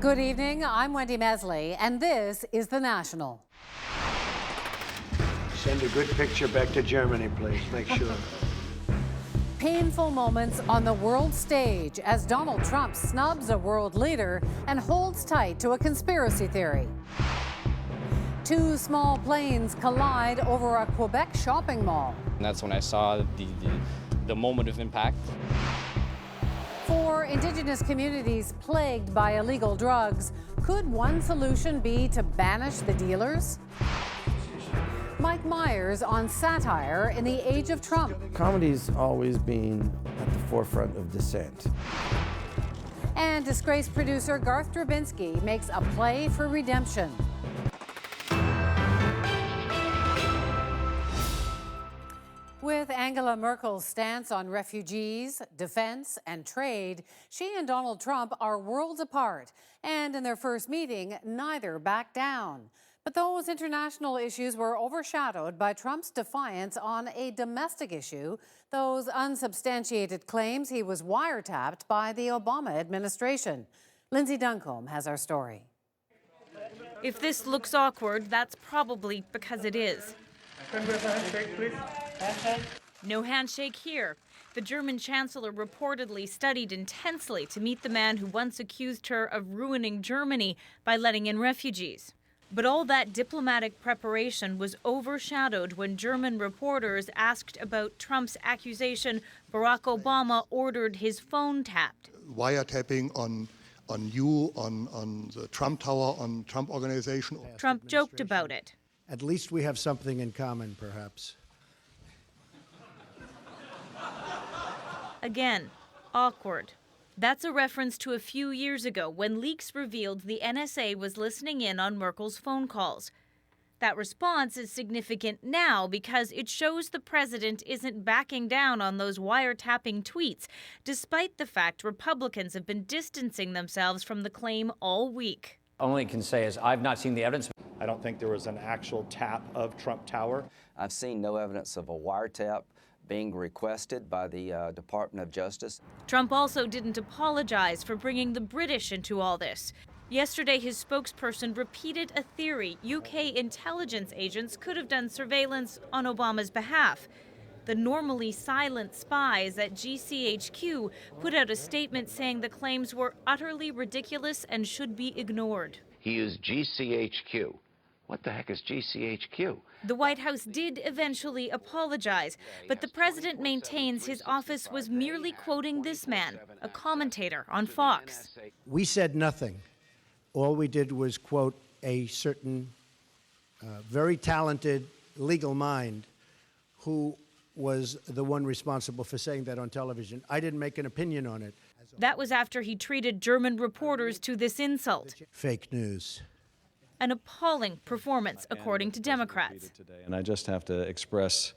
Good evening, I'm Wendy Mesley, and this is The National. Send a good picture back to Germany, please. Make sure. Painful moments on the world stage as Donald Trump snubs a world leader and holds tight to a conspiracy theory. Two small planes collide over a Quebec shopping mall. And that's when I saw the moment of impact. For Indigenous communities plagued by illegal drugs, could one solution be to banish the dealers? Mike Myers on satire in the age of Trump. Comedy's always been at the forefront of dissent. And disgraced producer Garth Drabinsky makes a play for redemption. With Angela Merkel's stance on refugees, defense, and trade, she and Donald Trump are worlds apart. And in their first meeting, neither backed down. But those international issues were overshadowed by Trump's defiance on a domestic issue, those unsubstantiated claims he was wiretapped by the Obama administration. Lindsay Duncombe has our story. If this looks awkward, that's probably because it is. No handshake here. The German chancellor reportedly studied intensely to meet the man who once accused her of ruining Germany by letting in refugees. But all that diplomatic preparation was overshadowed when German reporters asked about Trump's accusation Barack Obama ordered his phone tapped. Wiretapping on the Trump Tower, on Trump Organization. Trump joked about it. At least we have something in common, perhaps. Again, awkward. That's a reference to a few years ago when leaks revealed the NSA was listening in on Merkel's phone calls. That response is significant now because it shows the president isn't backing down on those wiretapping tweets, despite the fact Republicans have been distancing themselves from the claim all week. Only I can say is I've not seen the evidence. I don't think there was an actual tap of Trump Tower. I've seen no evidence of a wiretap being requested by the Department of Justice. Trump also didn't apologize for bringing the British into all this. Yesterday, his spokesperson repeated a theory UK intelligence agents could have done surveillance on Obama's behalf. The normally silent spies at GCHQ put out a statement saying the claims were utterly ridiculous and should be ignored. He used GCHQ. What the heck is GCHQ? The White House did eventually apologize, but the president maintains his office was merely quoting this man, a commentator on Fox. We said nothing. All we did was quote a certain very talented legal mind who was the one responsible for saying that on television. I didn't make an opinion on it. That was after he treated German reporters to this insult. Fake news. An appalling performance, according to Democrats. And I just have to express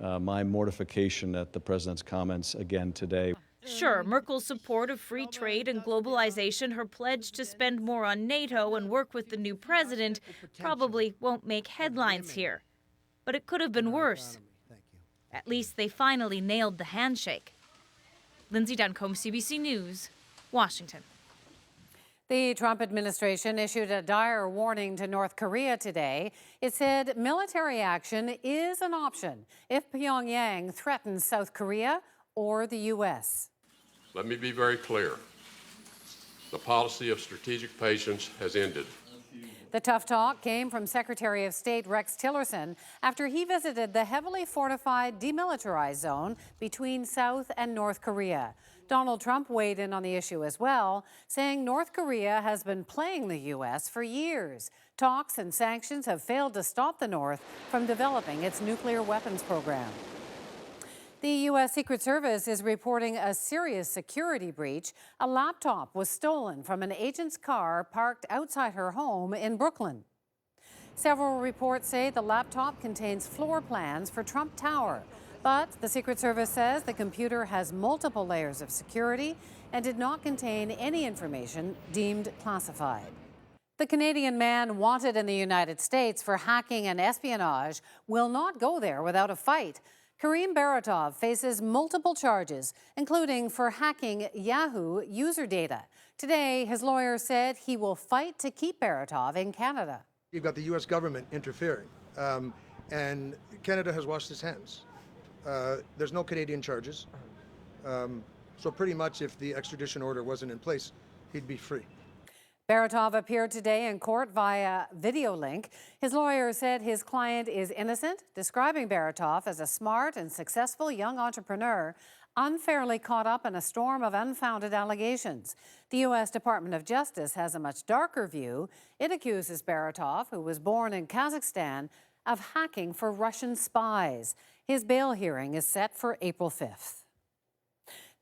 my mortification at the president's comments again today. Sure, Merkel's support of free trade and globalization, her pledge to spend more on NATO and work with the new president probably won't make headlines here. But it could have been worse. At least they finally nailed the handshake. Lindsay Duncombe, CBC News, Washington. The Trump administration issued a dire warning to North Korea today. It said military action is an option if Pyongyang threatens South Korea or the U.S. Let me be very clear. The policy of strategic patience has ended. The tough talk came from Secretary of State Rex Tillerson after he visited the heavily fortified demilitarized zone between South and North Korea. Donald Trump weighed in on the issue as well, saying North Korea has been playing the U.S. for years. Talks and sanctions have failed to stop the North from developing its nuclear weapons program. The U.S. Secret Service is reporting a serious security breach. A laptop was stolen from an agent's car parked outside her home in Brooklyn. Several reports say the laptop contains floor plans for Trump Tower. But the Secret Service says the computer has multiple layers of security and did not contain any information deemed classified. The Canadian man wanted in the United States for hacking and espionage will not go there without a fight. Karim Baratov faces multiple charges, including for hacking Yahoo user data. Today, his lawyer said he will fight to keep Baratov in Canada. You've got the U.S. government interfering, and Canada has washed its hands. There's no Canadian charges. So pretty much if the extradition order wasn't in place, he'd be free. Baratov appeared today in court via video link. His lawyer said his client is innocent, describing Baratov as a smart and successful young entrepreneur unfairly caught up in a storm of unfounded allegations. The U.S. Department of Justice has a much darker view. It accuses Baratov, who was born in Kazakhstan, of hacking for Russian spies. His bail hearing is set for April 5th.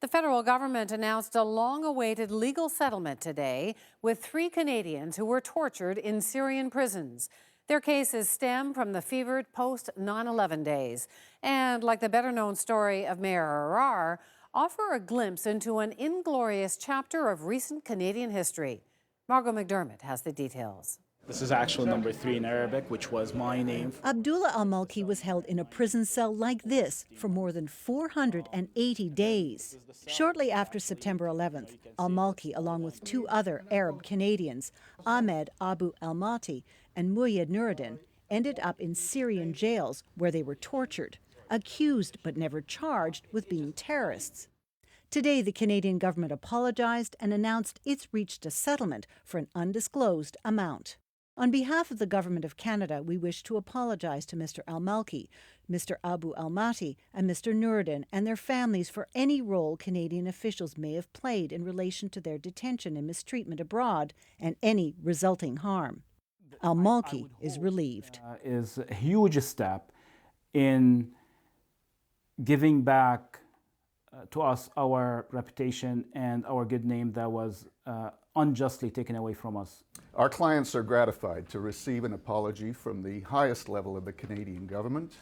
The federal government announced a long-awaited legal settlement today with 3 Canadians who were tortured in Syrian prisons. Their cases stem from the fevered post-9/11 days and, like the better-known story of Mayor Arar, offer a glimpse into an inglorious chapter of recent Canadian history. Margot McDermott has the details. This is actually number 3 in Arabic, which was my name. Abdullah al-Malki was held in a prison cell like this for more than 480 days. Shortly after September 11th, al-Malki, along with 2 other Arab Canadians, Ahmed Abu al-Mati and Muyad Nuruddin, ended up in Syrian jails where they were tortured, accused but never charged with being terrorists. Today, the Canadian government apologized and announced it's reached a settlement for an undisclosed amount. On behalf of the Government of Canada, we wish to apologize to Mr. al-Malki, Mr. Abu al-Mati, and Mr. Nuruddin and their families for any role Canadian officials may have played in relation to their detention and mistreatment abroad and any resulting harm. Al-Malki is relieved. Is a huge step in giving back to us our reputation and our good name that was unjustly taken away from us. Our clients are gratified to receive an apology from the highest level of the Canadian government.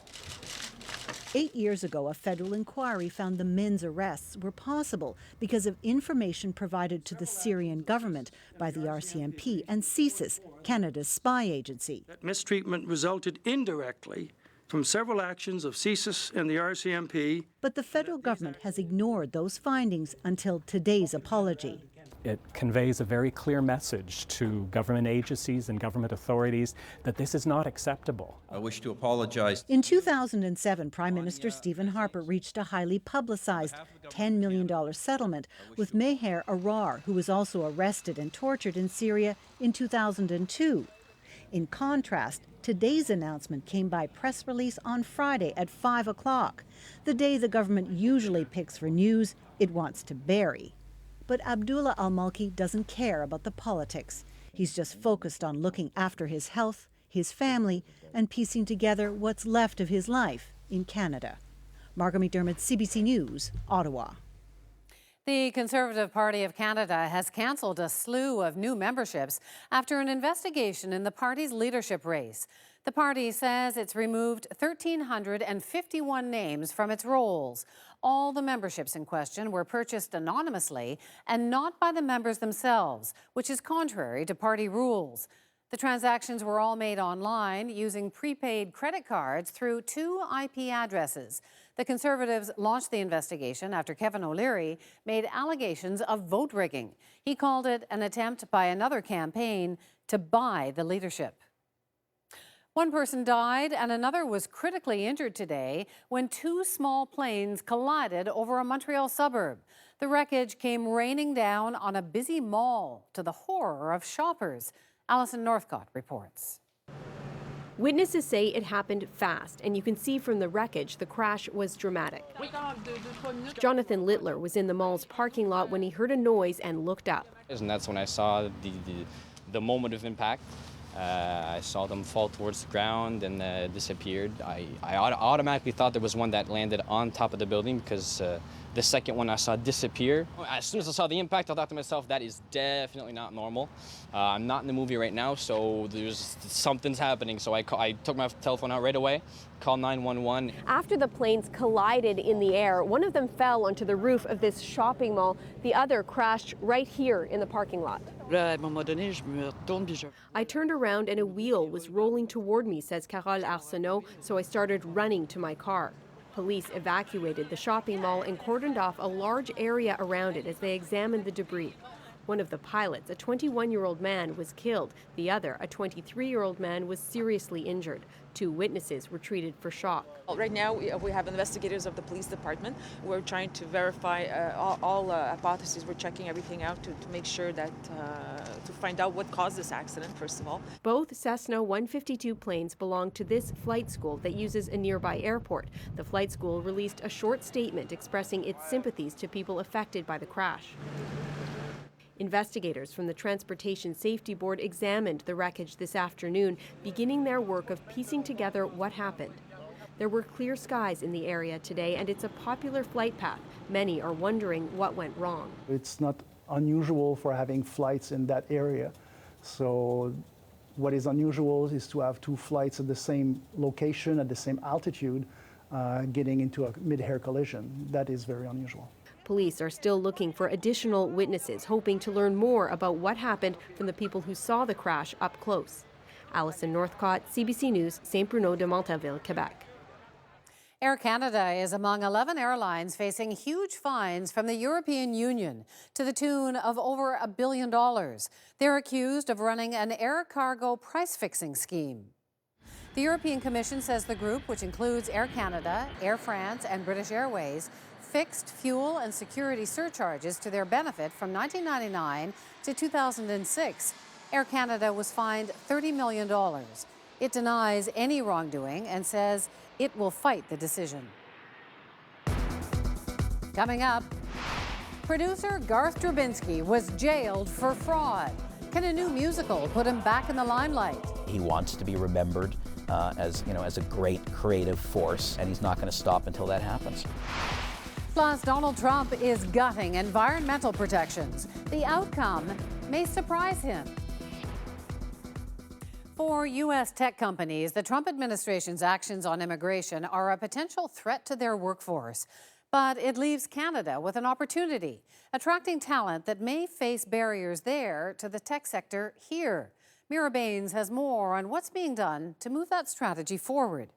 8 years ago, a federal inquiry found the men's arrests were possible because of information provided to the Syrian government by the RCMP and CSIS, Canada's spy agency. That mistreatment resulted indirectly from several actions of CSIS and the RCMP. But the federal government has ignored those findings until today's apology. It conveys a very clear message to government agencies and government authorities that this is not acceptable. I wish to apologize. In 2007, Prime Minister Stephen Harper reached a highly publicized $10 million settlement with Maher Arar, who was also arrested and tortured in Syria in 2002. In contrast, today's announcement came by press release on Friday at 5 o'clock, the day the government usually picks for news it wants to bury. But Abdullah al-Malki doesn't care about the politics. He's just focused on looking after his health, his family, and piecing together what's left of his life in Canada. Margot McDermott, CBC News, Ottawa. The Conservative Party of Canada has cancelled a slew of new memberships after an investigation in the party's leadership race. The party says it's removed 1,351 names from its rolls. All the memberships in question were purchased anonymously and not by the members themselves, which is contrary to party rules. The transactions were all made online using prepaid credit cards through 2 IP addresses. The Conservatives launched the investigation after Kevin O'Leary made allegations of vote rigging. He called it an attempt by another campaign to buy the leadership. One person died and another was critically injured today when 2 small planes collided over a Montreal suburb. The wreckage came raining down on a busy mall to the horror of shoppers. Alison Northcott reports. Witnesses say it happened fast, and you can see from the wreckage the crash was dramatic. Jonathan Littler was in the mall's parking lot when he heard a noise and looked up. And that's when I saw the moment of impact. I saw them fall towards the ground and disappeared. I automatically thought there was one that landed on top of the building because the second one I saw disappear. As soon as I saw the impact, I thought to myself, that is definitely not normal. I'm not in the movie right now, so something's happening. So I took my telephone out right away, called 911. After the planes collided in the air, one of them fell onto the roof of this shopping mall. The other crashed right here in the parking lot. I turned around and a wheel was rolling toward me, says Carole Arsenault, so I started running to my car. Police evacuated the shopping mall and cordoned off a large area around it as they examined the debris. One of the pilots, a 21-year-old man, was killed. The other, a 23-year-old man, was seriously injured. 2 witnesses were treated for shock. Right now, we have investigators of the police department. We're trying to verify all hypotheses. We're checking everything out to make sure that, to find out what caused this accident, first of all. Both Cessna 152 planes belong to this flight school that uses a nearby airport. The flight school released a short statement expressing its sympathies to people affected by the crash. Investigators from the Transportation Safety Board examined the wreckage this afternoon, beginning their work of piecing together what happened. There were clear skies in the area today, and it's a popular flight path. Many are wondering what went wrong. It's not unusual for having flights in that area. So what is unusual is to have 2 flights at the same location, at the same altitude, getting into a mid-air collision. That is very unusual. Police are still looking for additional witnesses, hoping to learn more about what happened from the people who saw the crash up close. Alison Northcott, CBC News, Saint-Bruno de Montauville, Quebec. Air Canada is among 11 airlines facing huge fines from the European Union to the tune of over $1 billion. They're accused of running an air cargo price-fixing scheme. The European Commission says the group, which includes Air Canada, Air France, and British Airways, fixed fuel and security surcharges to their benefit from 1999 to 2006. Air Canada was fined $30 million. It denies any wrongdoing and says it will fight the decision. Coming up, producer Garth Drabinsky was jailed for fraud. Can a new musical put him back in the limelight? He wants to be remembered as a great creative force, and he's not going to stop until that happens. Plus, Donald Trump is gutting environmental protections. The outcome may surprise him. For U.S. tech companies, the Trump administration's actions on immigration are a potential threat to their workforce. But it leaves Canada with an opportunity, attracting talent that may face barriers there to the tech sector here. Mira Baines has more on what's being done to move that strategy forward.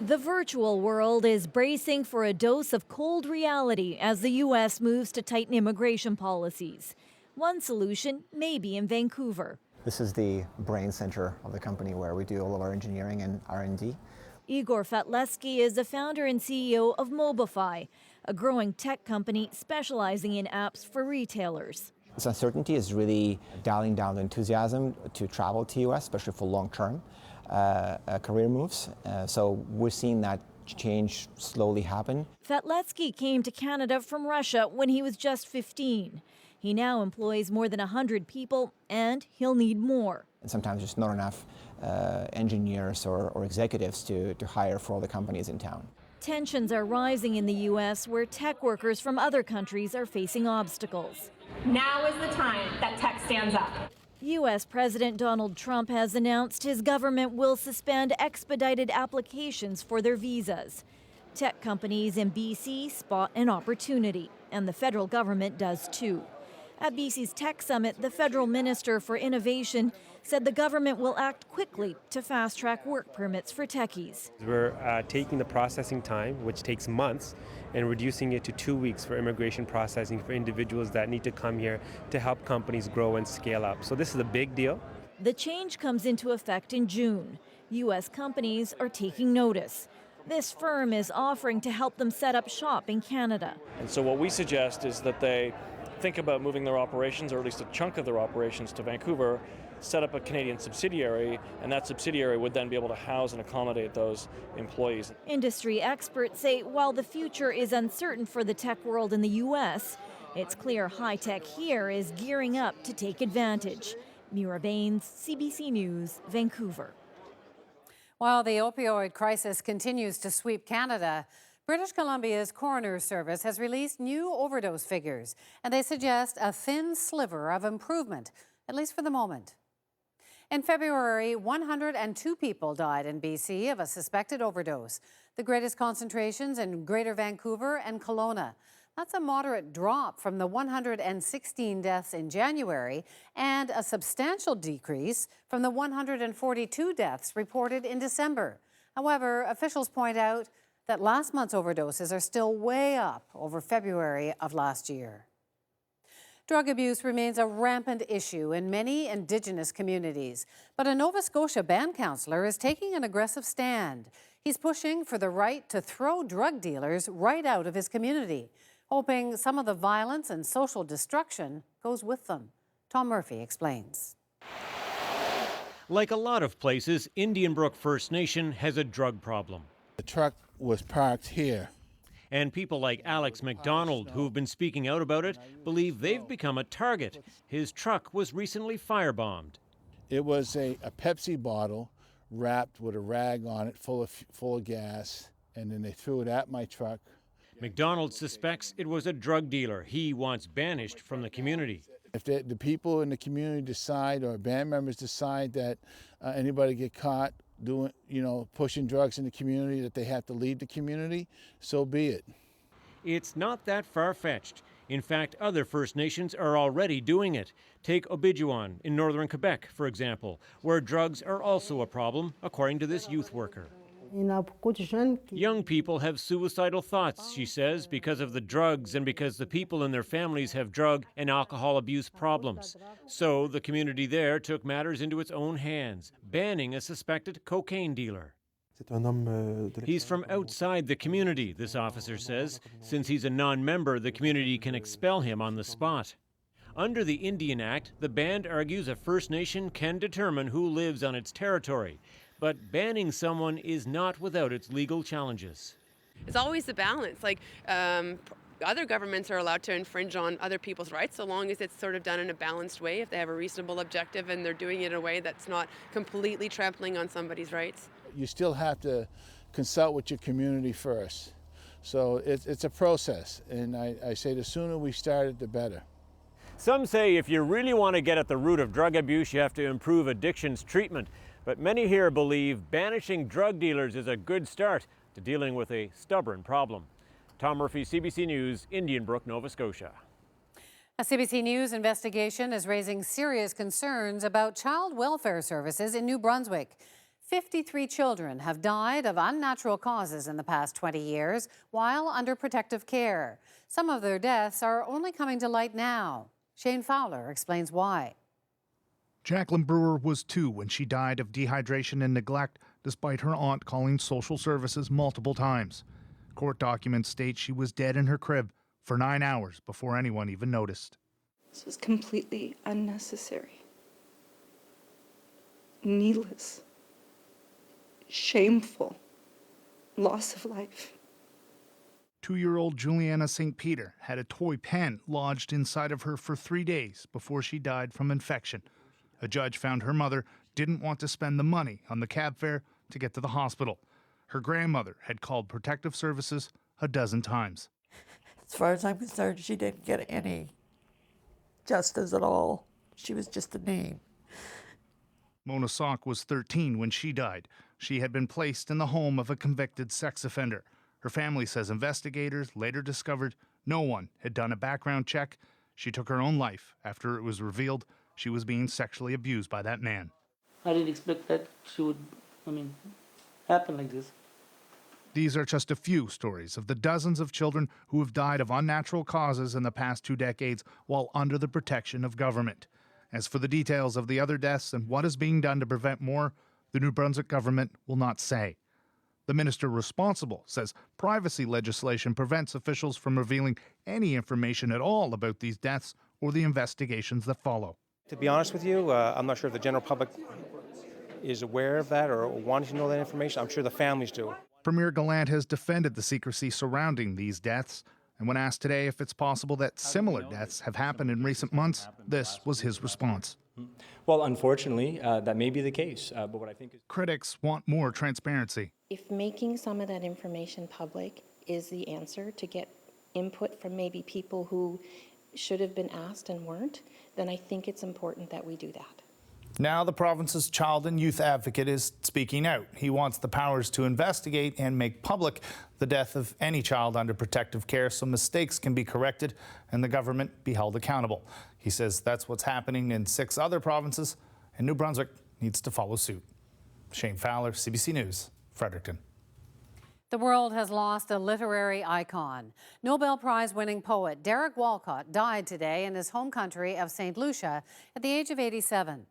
The virtual world is bracing for a dose of cold reality as the U.S. moves to tighten immigration policies. One solution may be in Vancouver. This is the brain center of the company where we do all of our engineering and R&D. Igor Fatleski is the founder and CEO of Mobify, a growing tech company specializing in apps for retailers. This uncertainty is really dialing down the enthusiasm to travel to U.S., especially for long-term career moves. So we're seeing that change slowly happen. Fatleski came to Canada from Russia when he was just 15. He now employs more than 100 people, and he'll need more. And sometimes there's not enough engineers or executives to hire for all the companies in town. Tensions are rising in the U.S., where tech workers from other countries are facing obstacles. Now is the time that tech stands up. U.S. President Donald Trump has announced his government will suspend expedited applications for their visas. Tech companies in BC spot an opportunity, and the federal government does too. At BC's Tech Summit, the federal minister for innovation said the government will act quickly to fast-track work permits for techies. We're taking the processing time, which takes months, and reducing it to 2 weeks for immigration processing for individuals that need to come here to help companies grow and scale up. So this is a big deal. The change comes into effect in June. U.S. companies are taking notice. This firm is offering to help them set up shop in Canada. And so what we suggest is that they think about moving their operations, or at least a chunk of their operations, to Vancouver, set up a Canadian subsidiary, and that subsidiary would then be able to house and accommodate those employees. Industry experts say while the future is uncertain for the tech world in the U.S., it's clear high tech here is gearing up to take advantage. Mira Baines, CBC News, Vancouver. While the opioid crisis continues to sweep Canada, British Columbia's coroner's service has released new overdose figures, and they suggest a thin sliver of improvement, at least for the moment. In February, 102 people died in BC of a suspected overdose, the greatest concentrations in Greater Vancouver and Kelowna. That's a moderate drop from the 116 deaths in January and a substantial decrease from the 142 deaths reported in December. However, officials point out that last month's overdoses are still way up over February of last year. Drug abuse remains a rampant issue in many Indigenous communities, but a Nova Scotia band councillor is taking an aggressive stand. He's pushing for the right to throw drug dealers right out of his community, hoping some of the violence and social destruction goes with them. Tom Murphy explains. Like a lot of places, Indian Brook First Nation has a drug problem. The truck was parked here. And people like Alex McDonald, who've been speaking out about it, believe they've become a target. His truck was recently firebombed. It was a Pepsi bottle wrapped with a rag on it full of gas, and then they threw it at my truck. McDonald suspects it was a drug dealer he wants banished from the community. If the people in the community decide, or band members decide, that anybody get caught doing, pushing drugs in the community, that they have to leave the community, so be it. It's not that far-fetched. In fact, other First Nations are already doing it. Take Obijuan in northern Quebec, for example, where drugs are also a problem, according to this youth worker. Young people have suicidal thoughts, she says, because of the drugs and because the people in their families have drug and alcohol abuse problems. So the community there took matters into its own hands, banning a suspected cocaine dealer. He's from outside the community, this officer says. Since he's a non-member, the community can expel him on the spot. Under the Indian Act, the band argues a First Nation can determine who lives on its territory. But banning someone is not without its legal challenges. It's always a balance. Other governments are allowed to infringe on other people's rights so long as it's sort of done in a balanced way, if they have a reasonable objective and they're doing it in a way that's not completely trampling on somebody's rights. You still have to consult with your community first. So it's a process, and I say the sooner we start it, the better. Some say if you really want to get at the root of drug abuse, you have to improve addictions treatment. But many here believe banishing drug dealers is a good start to dealing with a stubborn problem. Tom Murphy, CBC News, Indian Brook, Nova Scotia. A CBC News investigation is raising serious concerns about child welfare services in New Brunswick. 53 children have died of unnatural causes in the past 20 years while under protective care. Some of their deaths are only coming to light now. Shane Fowler explains why. Jacqueline Brewer was 2 when she died of dehydration and neglect, despite her aunt calling social services multiple times. Court documents state she was dead in her crib for 9 hours before anyone even noticed. This was completely unnecessary, needless, shameful loss of life. 2-year-old Juliana St. Peter had a toy pen lodged inside of her for 3 days before she died from infection. A judge found her mother didn't want to spend the money on the cab fare to get to the hospital. Her grandmother had called protective services a dozen times. As far as I'm concerned, she didn't get any justice at all. She was just a name. Mona Sock was 13 when she died. She had been placed in the home of a convicted sex offender. Her family says investigators later discovered no one had done a background check. She took her own life after it was revealed she was being sexually abused by that man. I didn't expect that she would, happen like this. These are just a few stories of the dozens of children who have died of unnatural causes in the past 2 decades while under the protection of government. As for the details of the other deaths and what is being done to prevent more, the New Brunswick government will not say. The minister responsible says privacy legislation prevents officials from revealing any information at all about these deaths or the investigations that follow. To be honest with you, I'm not sure if the general public is aware of that or wanting to know that information. I'm sure the families do. Premier Gallant has defended the secrecy surrounding these deaths, and when asked today if it's possible that similar deaths have happened in recent months, this was his response. Well, unfortunately, that may be the case, but what I think is... Critics want more transparency. If making some of that information public is the answer to get input from maybe people who should have been asked and weren't, then I think it's important that we do that. Now the province's child and youth advocate is speaking out. He wants the powers to investigate and make public the death of any child under protective care so mistakes can be corrected and the government be held accountable. He says that's what's happening in 6 other provinces, and New Brunswick needs to follow suit. Shane Fowler, CBC News, Fredericton. The world has lost a literary icon. Nobel Prize-winning poet Derek Walcott died today in his home country of St. Lucia at the age of 87.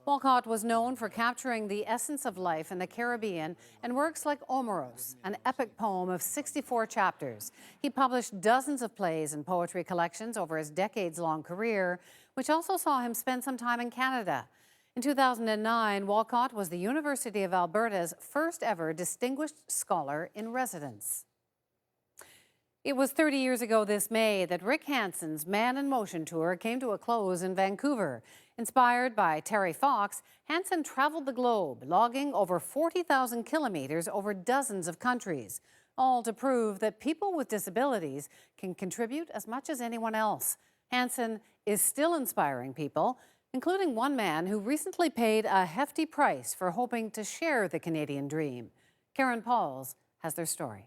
Walcott was known for capturing the essence of life in the Caribbean in works like Omeros, an epic poem of 64 chapters. He published dozens of plays and poetry collections over his decades-long career, which also saw him spend some time in Canada. In 2009, Walcott was the University of Alberta's first ever Distinguished Scholar in Residence. It was 30 years ago this May that Rick Hansen's Man in Motion tour came to a close in Vancouver. Inspired by Terry Fox, Hansen traveled the globe, logging over 40,000 kilometers over dozens of countries, all to prove that people with disabilities can contribute as much as anyone else. Hansen is still inspiring people, including one man who recently paid a hefty price for hoping to share the Canadian dream. Karen Pauls has their story.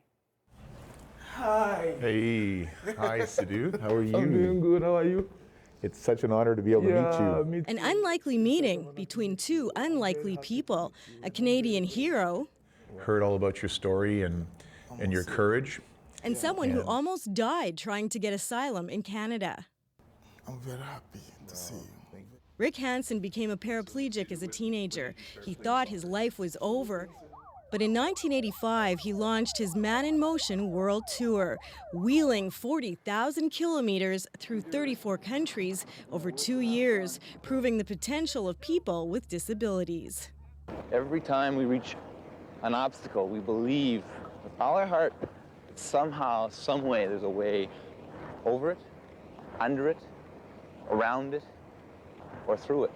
Hi. Hey. Hi, Sidhu. How are you? I'm doing good. How are you? It's such an honor to be able to meet you. An unlikely meeting between two unlikely people, a Canadian hero. Heard all about your story and your courage. And someone who almost died trying to get asylum in Canada. I'm very happy to see you. Rick Hansen became a paraplegic as a teenager. He thought his life was over. But in 1985, he launched his Man in Motion World Tour, wheeling 40,000 kilometers through 34 countries over 2 years, proving the potential of people with disabilities. Every time we reach an obstacle, we believe with all our heart that somehow, some way, there's a way over it, under it, around it, or through it.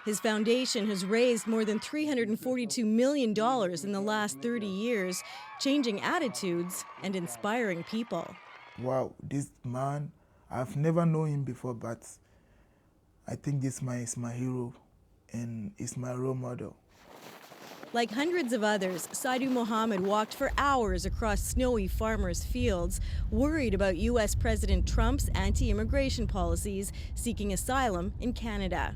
His foundation has raised more than $342 million in the last 30 years, changing attitudes and inspiring people. Wow, this man, I've never known him before, but I think this man is my hero and is my role model. Like hundreds of others, Saidu Mohammed walked for hours across snowy farmers' fields, worried about U.S. President Trump's anti-immigration policies, seeking asylum in Canada.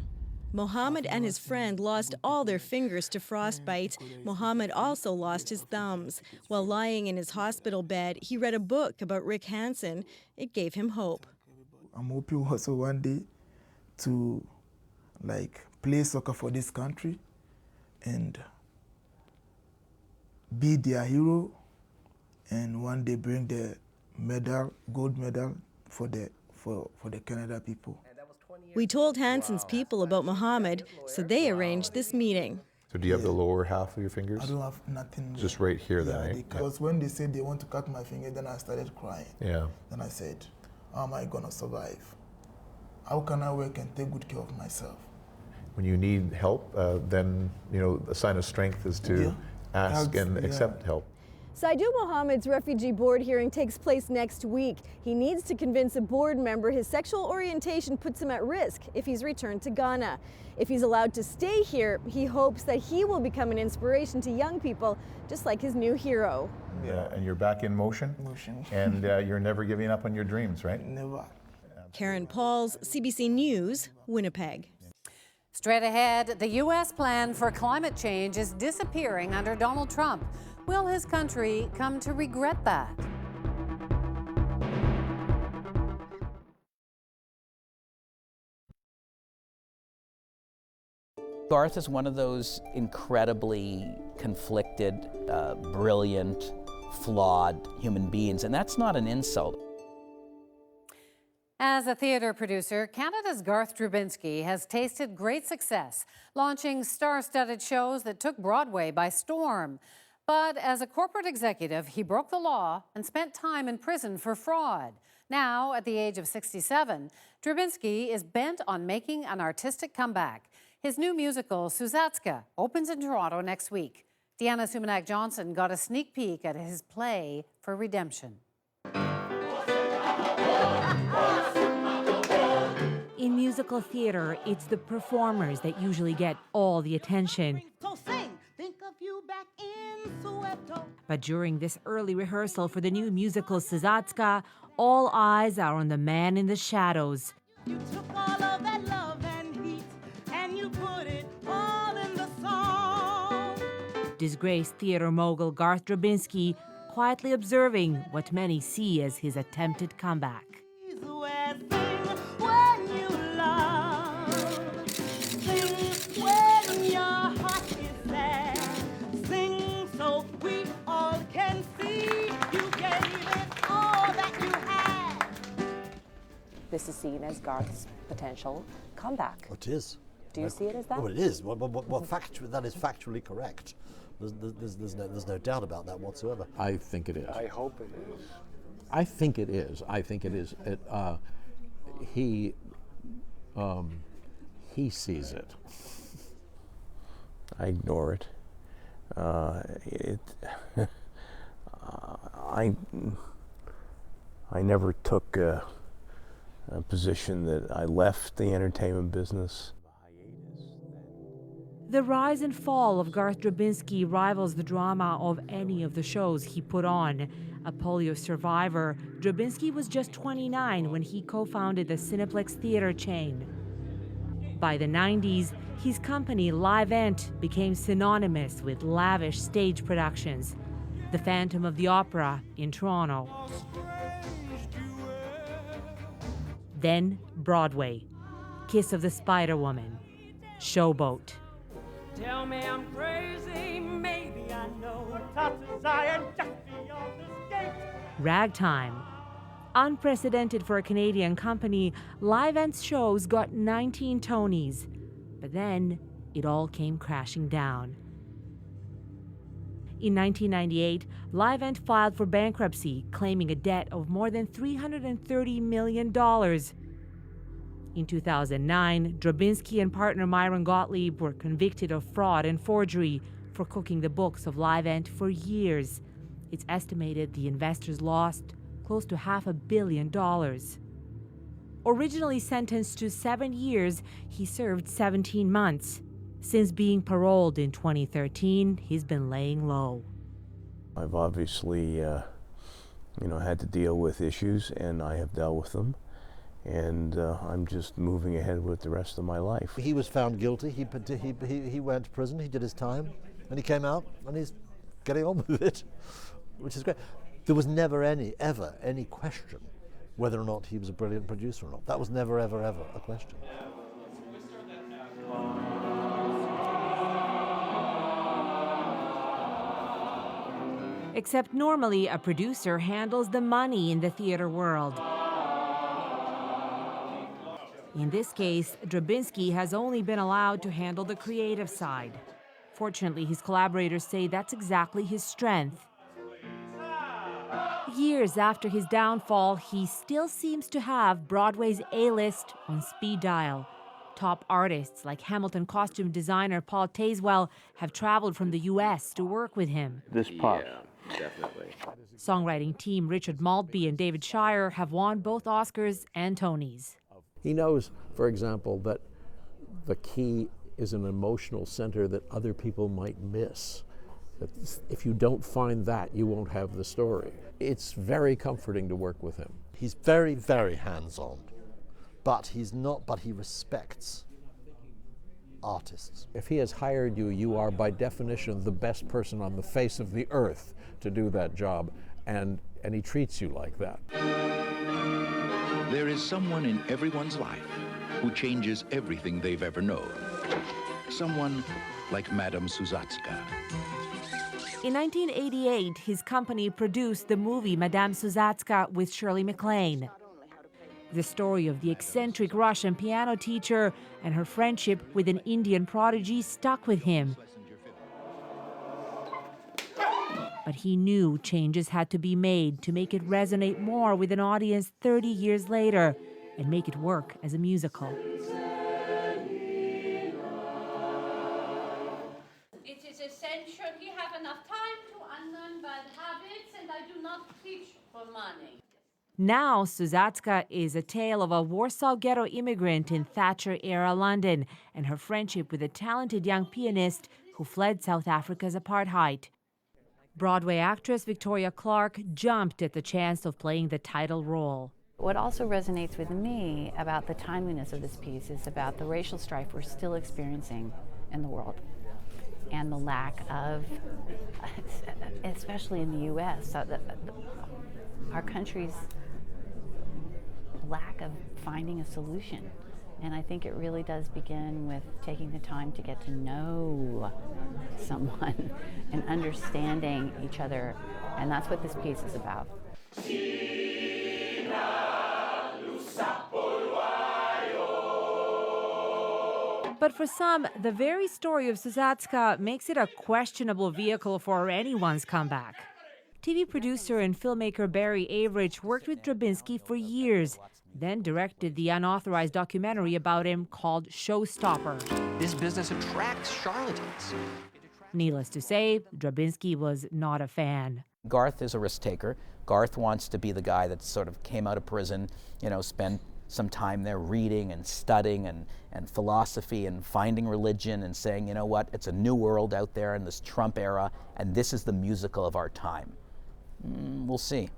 Mohammed and his friend lost all their fingers to frostbite. Mohammed also lost his thumbs. While lying in his hospital bed, he read a book about Rick Hansen. It gave him hope. I'm hoping also one day to play soccer for this country and be their hero, and one day bring the medal, gold medal for the Canada people. We told Hansen's people about Mohammed, so they arranged this meeting. So do you have the lower half of your fingers? I don't have nothing. Just right here then, eh? Because when they said they want to cut my finger, then I started crying. Yeah. Then I said, how am I gonna survive? How can I work and take good care of myself? When you need help, then a sign of strength is to ask and accept help. Saidu Mohammed's refugee board hearing takes place next week. He needs to convince a board member his sexual orientation puts him at risk if he's returned to Ghana. If he's allowed to stay here, he hopes that he will become an inspiration to young people, just like his new hero. Yeah, and you're back in motion? Motion. And you're never giving up on your dreams, right? Never. Karen Pauls, CBC News, Winnipeg. Straight ahead, the U.S. plan for climate change is disappearing under Donald Trump. Will his country come to regret that? Garth is one of those incredibly conflicted, brilliant, flawed human beings, and that's not an insult. As a theatre producer, Canada's Garth Drabinsky has tasted great success, launching star-studded shows that took Broadway by storm. But as a corporate executive, he broke the law and spent time in prison for fraud. Now, at the age of 67, Drabinsky is bent on making an artistic comeback. His new musical, Suzatska, opens in Toronto next week. Deanna Sumanak-Johnson got a sneak peek at his play for redemption. In musical theater, it's the performers that usually get all the attention. But during this early rehearsal for the new musical Suzatska, all eyes are on the man in the shadows. You took all of that love and heat, and you put it all in the song. disgraced theater mogul Garth Drabinsky quietly observing what many see as his attempted comeback. This is seen as Garth's potential comeback. It is. Do you see it as that? Oh, it is. Well, that is factually correct. There's no doubt about that whatsoever. I think it is. I hope it is. I think it is. He sees it. I ignore it. I never took a position that I left the entertainment business. The rise and fall of Garth Drabinsky rivals the drama of any of the shows he put on. A polio survivor, Drabinsky was just 29 when he co-founded the Cineplex theater chain. By the 90s, his company Livent became synonymous with lavish stage productions. The Phantom of the Opera in Toronto. Then Broadway, Kiss of the Spider Woman, Showboat. Tell me I'm crazy, maybe I know. Top desire just beyond this gate. Ragtime. Unprecedented for a Canadian company, Livent's shows got 19 Tonys. But then it all came crashing down. In 1998, Livent filed for bankruptcy, claiming a debt of more than $330 million. In 2009, Drabinsky and partner Myron Gottlieb were convicted of fraud and forgery for cooking the books of Livent for years. It's estimated the investors lost close to $500 million. Originally sentenced to 7 years, he served 17 months. Since being paroled in 2013, he's been laying low. I've obviously, had to deal with issues, and I have dealt with them. And I'm just moving ahead with the rest of my life. He was found guilty. He went to prison. He did his time, and he came out, and he's getting on with it, which is great. There was never ever any question whether or not he was a brilliant producer or not. That was never, ever, ever a question. Except normally a producer handles the money in the theater world. In this case, Drabinsky has only been allowed to handle the creative side. Fortunately, his collaborators say that's exactly his strength. Years after his downfall, he still seems to have Broadway's A-list on speed dial. Top artists like Hamilton costume designer Paul Tazewell have traveled from the U.S. to work with him. This pop. Yeah, definitely. Songwriting team Richard Maltby and David Shire have won both Oscars and Tonys. He knows, for example, that the key is an emotional center that other people might miss. That if you don't find that, you won't have the story. It's very comforting to work with him. He's very, very hands-on, but he respects artists. If he has hired you, you are by definition the best person on the face of the earth to do that job, and he treats you like that. There is someone in everyone's life who changes everything they've ever known. Someone like Madame Suzatska. In 1988, his company produced the movie Madame Suzatska with Shirley MacLaine. The story of the eccentric Russian piano teacher and her friendship with an Indian prodigy stuck with him. But he knew changes had to be made to make it resonate more with an audience 30 years later and make it work as a musical. It is essential we have enough time to unlearn bad habits, and I do not teach for money. Now, Suzatska is a tale of a Warsaw Ghetto immigrant in Thatcher-era London and her friendship with a talented young pianist who fled South Africa's apartheid. Broadway actress Victoria Clark jumped at the chance of playing the title role. What also resonates with me about the timeliness of this piece is about the racial strife we're still experiencing in the world. and the lack of, especially in the U.S., our country's lack of finding a solution. And I think it really does begin with taking the time to get to know someone and understanding each other. And that's what this piece is about. But for some, the very story of Suzacka makes it a questionable vehicle for anyone's comeback. TV producer and filmmaker Barry Average worked with Drabinsky for years, then directed the unauthorized documentary about him called Showstopper. This business attracts charlatans. Needless to say, Drabinsky was not a fan. Garth is a risk taker. Garth wants to be the guy that sort of came out of prison, spent some time there reading and studying and philosophy and finding religion and saying, you know what, it's a new world out there in this Trump era, and this is the musical of our time. We'll see.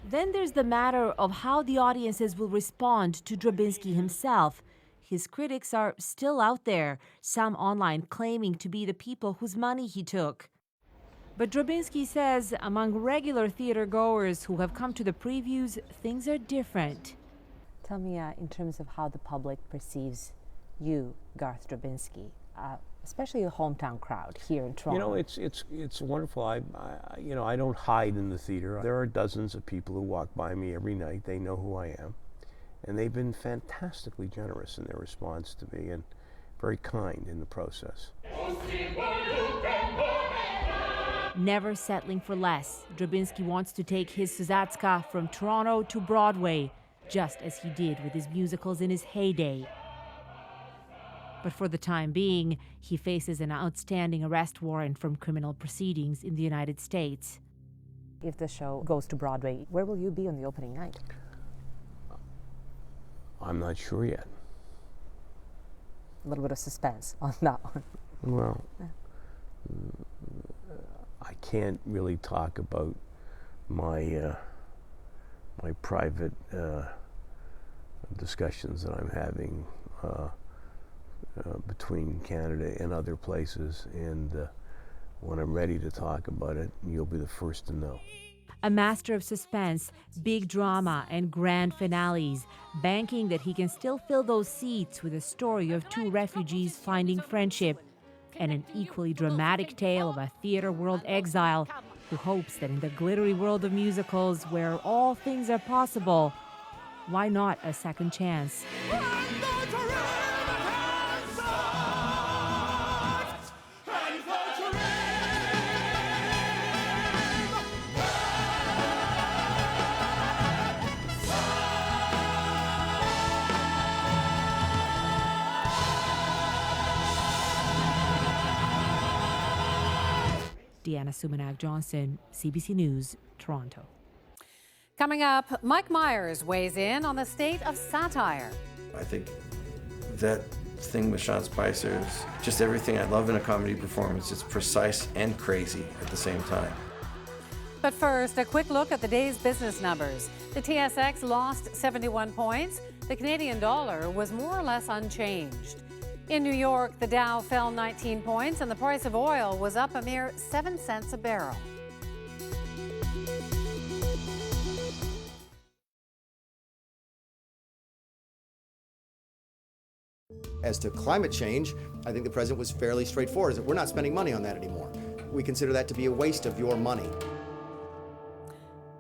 Then there's the matter of how the audiences will respond to Drabinsky himself. His critics are still out there, some online claiming to be the people whose money he took. But Drabinsky says among regular theater goers who have come to the previews, things are different. Tell me in terms of how the public perceives you, Garth Drabinsky, especially the hometown crowd here in Toronto. It's wonderful. I don't hide in the theater. There are dozens of people who walk by me every night. They know who I am, and they've been fantastically generous in their response to me and very kind in the process. Never settling for less, Drabinsky wants to take his Suzacka from Toronto to Broadway, just as he did with his musicals in his heyday. But for the time being, he faces an outstanding arrest warrant from criminal proceedings in the United States. If the show goes to Broadway, where will you be on the opening night? I'm not sure yet. A little bit of suspense on that one. Well, I can't really talk about my my private discussions that I'm having between Canada and other places, and when I'm ready to talk about it, you'll be the first to know. A master of suspense, big drama, and grand finales, banking that he can still fill those seats with a story of two refugees finding friendship, and an equally dramatic tale of a theater world exile who hopes that in the glittery world of musicals where all things are possible, why not a second chance? Deanna Sumanak-Johnson, CBC News, Toronto. Coming up, Mike Myers weighs in on the state of satire. I think that thing with Sean Spicer is just everything I love in a comedy performance. It's precise and crazy at the same time. But first, a quick look at the day's business numbers. The TSX lost 71 points. The Canadian dollar was more or less unchanged. In New York, the Dow fell 19 points and the price of oil was up a mere 7 cents a barrel. As to climate change, I think the president was fairly straightforward. We're not spending money on that anymore. We consider that to be a waste of your money.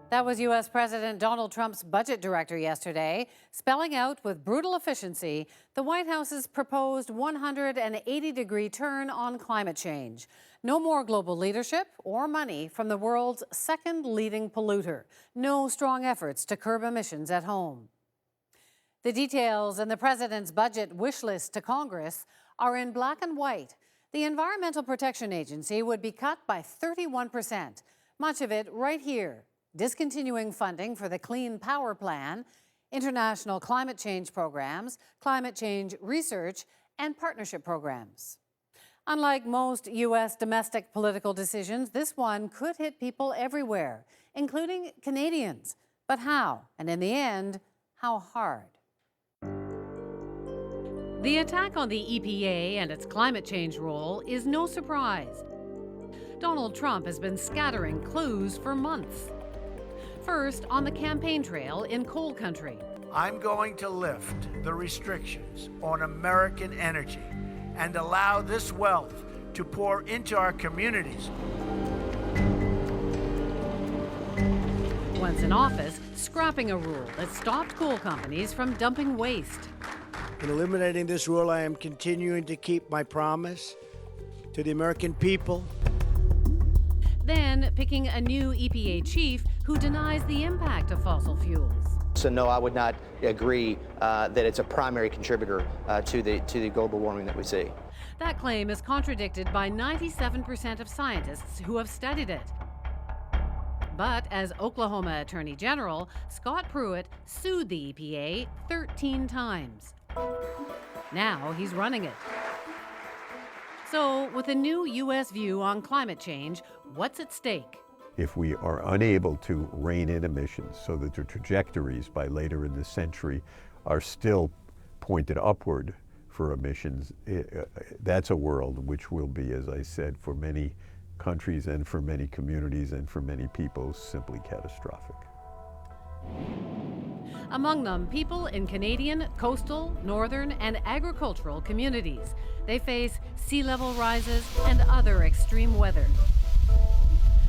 That was U.S. President Donald Trump's budget director yesterday, spelling out with brutal efficiency the White House's proposed 180-degree turn on climate change. No more global leadership or money from the world's second leading polluter. No strong efforts to curb emissions at home. The details in the president's budget wish list to Congress are in black and white. The Environmental Protection Agency would be cut by 31%, much of it right here. Discontinuing funding for the Clean Power Plan, international climate change programs, climate change research, and partnership programs. Unlike most U.S. domestic political decisions, this one could hit people everywhere, including Canadians. But how? And in the end, how hard? The attack on the EPA and its climate change role is no surprise. Donald Trump has been scattering clues for months. First, on the campaign trail in coal country. I'm going to lift the restrictions on American energy and allow this wealth to pour into our communities. Once in office, scrapping a rule that stopped coal companies from dumping waste. In eliminating this rule, I am continuing to keep my promise to the American people. Then picking a new EPA chief who denies the impact of fossil fuels. So no, I would not agree that it's a primary contributor to the global warming that we see. That claim is contradicted by 97% of scientists who have studied it. But as Oklahoma Attorney General, Scott Pruitt sued the EPA 13 times. Now he's running it. So, with a new U.S. view on climate change, what's at stake? If we are unable to rein in emissions so that the trajectories by later in the century are still pointed upward for emissions, that's a world which will be, as I said, for many countries and for many communities and for many people, simply catastrophic. Among them, people in Canadian, coastal, northern, and agricultural communities. They face sea level rises and other extreme weather.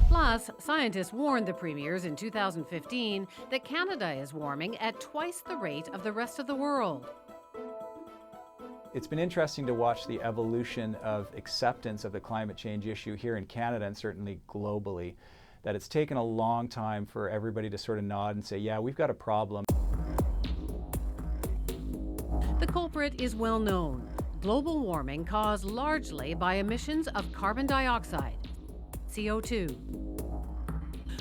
Plus, scientists warned the premiers in 2015 that Canada is warming at twice the rate of the rest of the world. It's been interesting to watch the evolution of acceptance of the climate change issue here in Canada and certainly globally, that it's taken a long time for everybody to sort of nod and say, yeah, we've got a problem. The culprit is well known. Global warming caused largely by emissions of carbon dioxide, CO2.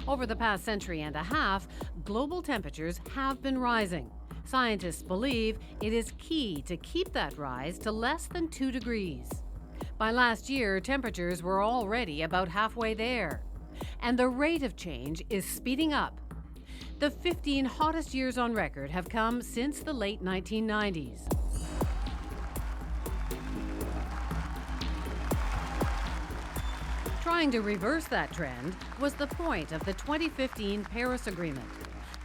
Over the past century and a half, global temperatures have been rising. Scientists believe it is key to keep that rise to less than 2 degrees. By last year, temperatures were already about halfway there. And the rate of change is speeding up. The 15 hottest years on record have come since the late 1990s. Trying to reverse that trend was the point of the 2015 Paris Agreement.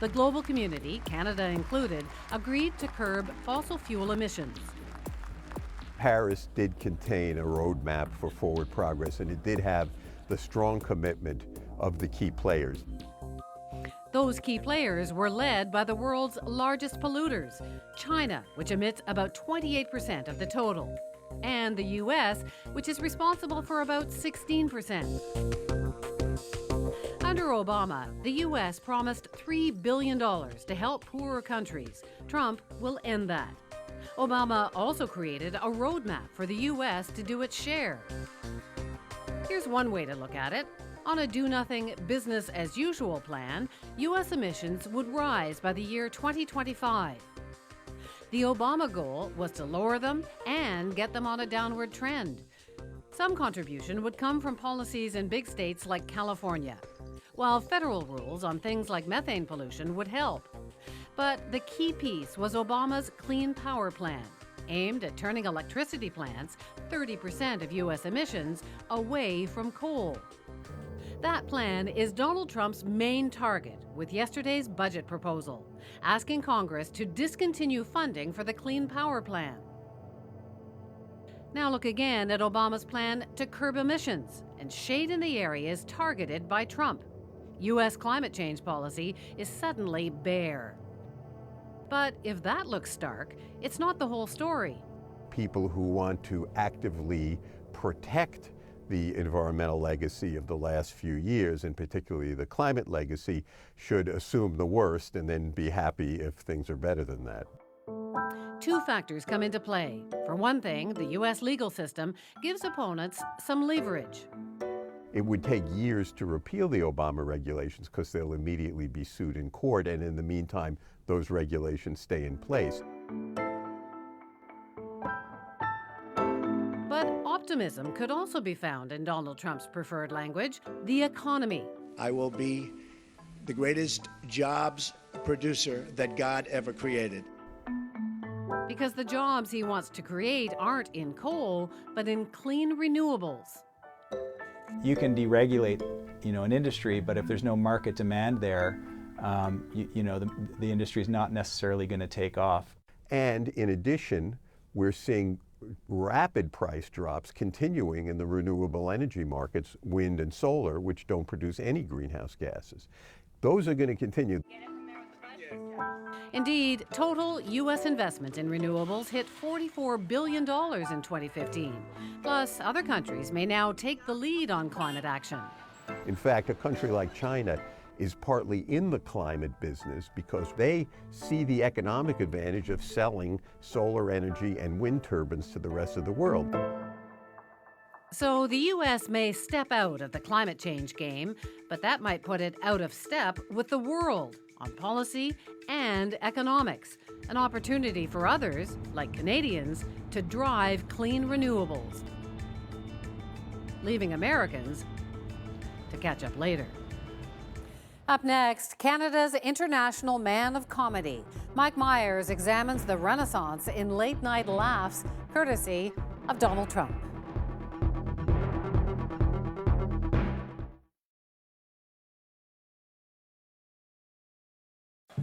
The global community, Canada included, agreed to curb fossil fuel emissions. Paris did contain a roadmap for forward progress, and it did have the strong commitment of the key players. Those key players were led by the world's largest polluters, China, which emits about 28% of the total, and the U.S., which is responsible for about 16%. Under Obama, the U.S. promised $3 billion to help poorer countries. Trump will end that. Obama also created a roadmap for the U.S. to do its share. Here's one way to look at it. On a do-nothing, business-as-usual plan, U.S. emissions would rise by the year 2025. The Obama goal was to lower them and get them on a downward trend. Some contribution would come from policies in big states like California, while federal rules on things like methane pollution would help. But the key piece was Obama's Clean Power Plan, aimed at turning electricity plants, 30% of U.S. emissions, away from coal. That plan is Donald Trump's main target with yesterday's budget proposal, asking Congress to discontinue funding for the Clean Power Plan. Now look again at Obama's plan to curb emissions and shade in the areas targeted by Trump. U.S. climate change policy is suddenly bare. But if that looks stark, it's not the whole story. People who want to actively protect the environmental legacy of the last few years, and particularly the climate legacy, should assume the worst and then be happy if things are better than that. Two factors come into play. For one thing, the U.S. legal system gives opponents some leverage. It would take years to repeal the Obama regulations because they'll immediately be sued in court, and in the meantime, those regulations stay in place. But optimism could also be found in Donald Trump's preferred language, the economy. I will be the greatest jobs producer that God ever created. Because the jobs he wants to create aren't in coal, but in clean renewables. You can deregulate, an industry, but if there's no market demand there, the industry is not necessarily going to take off. And in addition, we're seeing rapid price drops continuing in the renewable energy markets, wind and solar, which don't produce any greenhouse gases. Those are going to continue. Indeed, total U.S. investment in renewables hit $44 billion in 2015. Plus, other countries may now take the lead on climate action. In fact, a country like China is partly in the climate business because they see the economic advantage of selling solar energy and wind turbines to the rest of the world. So the U.S. may step out of the climate change game, but that might put it out of step with the world on policy and economics, an opportunity for others, like Canadians, to drive clean renewables, leaving Americans to catch up later. Up next, Canada's international man of comedy. Mike Myers examines the renaissance in late-night laughs, courtesy of Donald Trump.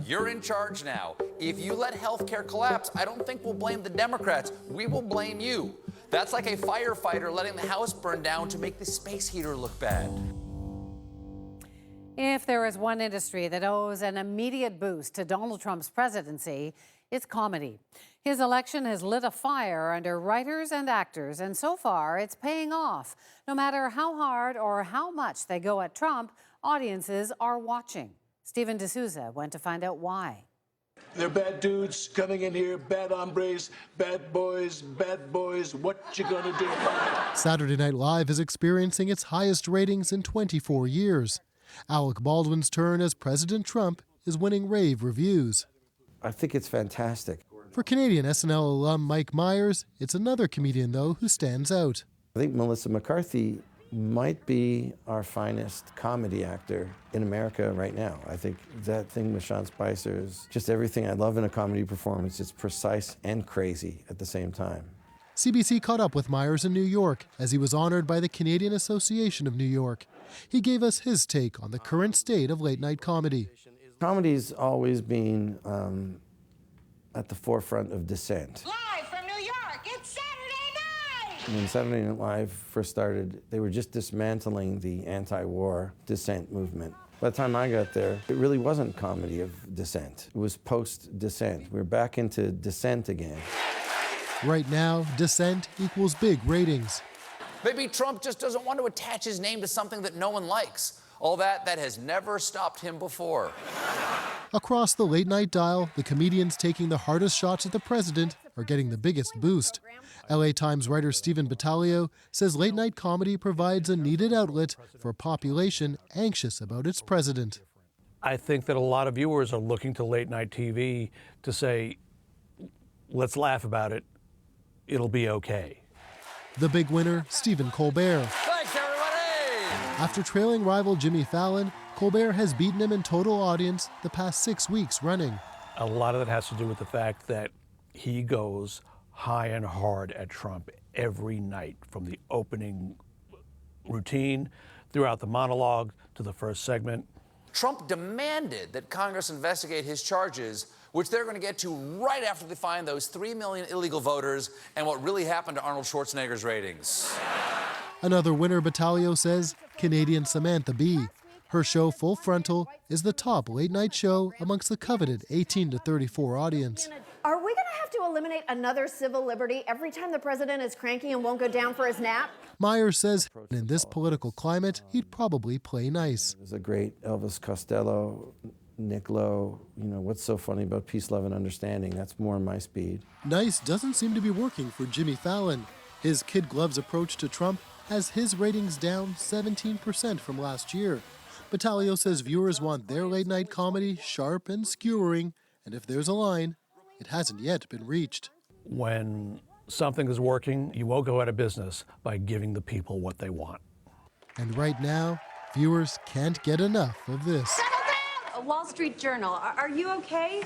You're in charge now. If you let healthcare collapse, I don't think we'll blame the Democrats. We will blame you. That's like a firefighter letting the house burn down to make the space heater look bad. If there is one industry that owes an immediate boost to Donald Trump's presidency, it's comedy. His election has lit a fire under writers and actors, and so far it's paying off. No matter how hard or how much they go at Trump, audiences are watching. Stephen D'Souza went to find out why. They're bad dudes coming in here, bad hombres, bad boys, what you gonna do? Saturday Night Live is experiencing its highest ratings in 24 years. Alec Baldwin's turn as President Trump is winning rave reviews. I think it's fantastic. For Canadian SNL alum Mike Myers, it's another comedian, though, who stands out. I think Melissa McCarthy might be our finest comedy actor in America right now. I think that thing with Sean Spicer is just everything I love in a comedy performance. It's precise and crazy at the same time. CBC caught up with Myers in New York as he was honored by the Canadian Association of New York. He gave us his take on the current state of late-night comedy. Comedy's always been at the forefront of dissent. Live from New York, it's Saturday night! When Saturday Night Live first started, they were just dismantling the anti-war dissent movement. By the time I got there, it really wasn't comedy of dissent. It was post-dissent. We're back into dissent again. Right now, dissent equals big ratings. Maybe Trump just doesn't want to attach his name to something that no one likes. All that has never stopped him before. Across the late-night dial, the comedians taking the hardest shots at the president are getting the biggest boost. LA Times writer Stephen Battaglio says late-night comedy provides a needed outlet for a population anxious about its president. I think that a lot of viewers are looking to late-night TV to say, let's laugh about it. It'll be okay. The big winner, Stephen Colbert. Thanks, everybody! After trailing rival Jimmy Fallon, Colbert has beaten him in total audience the past 6 weeks running. A lot of that has to do with the fact that he goes high and hard at Trump every night, from the opening routine, throughout the monologue, to the first segment. Trump demanded that Congress investigate his charges, which they're going to get to right after they find those 3 million illegal voters and what really happened to Arnold Schwarzenegger's ratings. Another winner, Battaglio says, Canadian Samantha Bee. Her show, Full Frontal, is the top late-night show amongst the coveted 18 to 34 audience. Are we going to have to eliminate another civil liberty every time the president is cranky and won't go down for his nap? Myers says in this political climate, he'd probably play nice. There's a great Elvis Costello, Nick Lowe, what's so funny about peace, love, and understanding? That's more my speed. Nice doesn't seem to be working for Jimmy Fallon. His kid gloves approach to Trump has his ratings down 17% from last year. Battaglio says viewers want their late-night comedy sharp and skewering, and if there's a line, it hasn't yet been reached. When something is working, you won't go out of business by giving the people what they want. And right now, viewers can't get enough of this. Wall Street Journal, are you okay?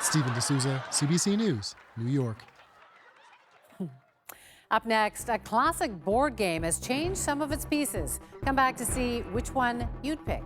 Stephen D'Souza, CBC News, New York. Up next, a classic board game has changed some of its pieces. Come back to see which one you'd pick.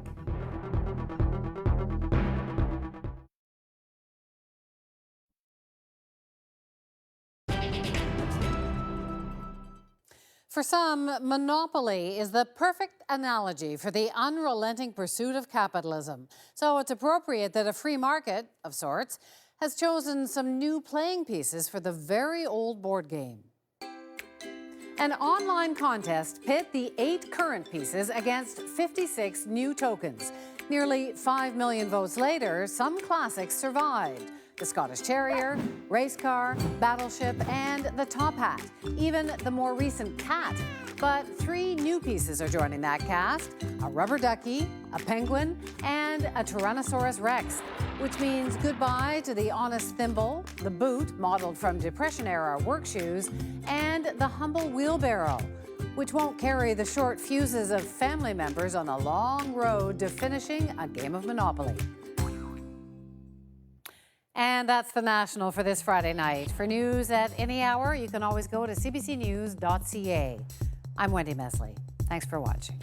For some, monopoly is the perfect analogy for the unrelenting pursuit of capitalism. So it's appropriate that a free market, of sorts, has chosen some new playing pieces for the very old board game. An online contest pit the 8 current pieces against 56 new tokens. Nearly 5 million votes later, some classics survived. The Scottish Terrier, Race Car, Battleship, and the Top Hat, even the more recent Cat. But 3 new pieces are joining that cast: a rubber ducky, a penguin, and a Tyrannosaurus Rex, which means goodbye to the honest thimble, the boot, modeled from Depression-era work shoes, and the humble wheelbarrow, which won't carry the short fuses of family members on a long road to finishing a game of Monopoly. And that's the National for this Friday night. For news at any hour, you can always go to cbcnews.ca. I'm Wendy Mesley. Thanks for watching.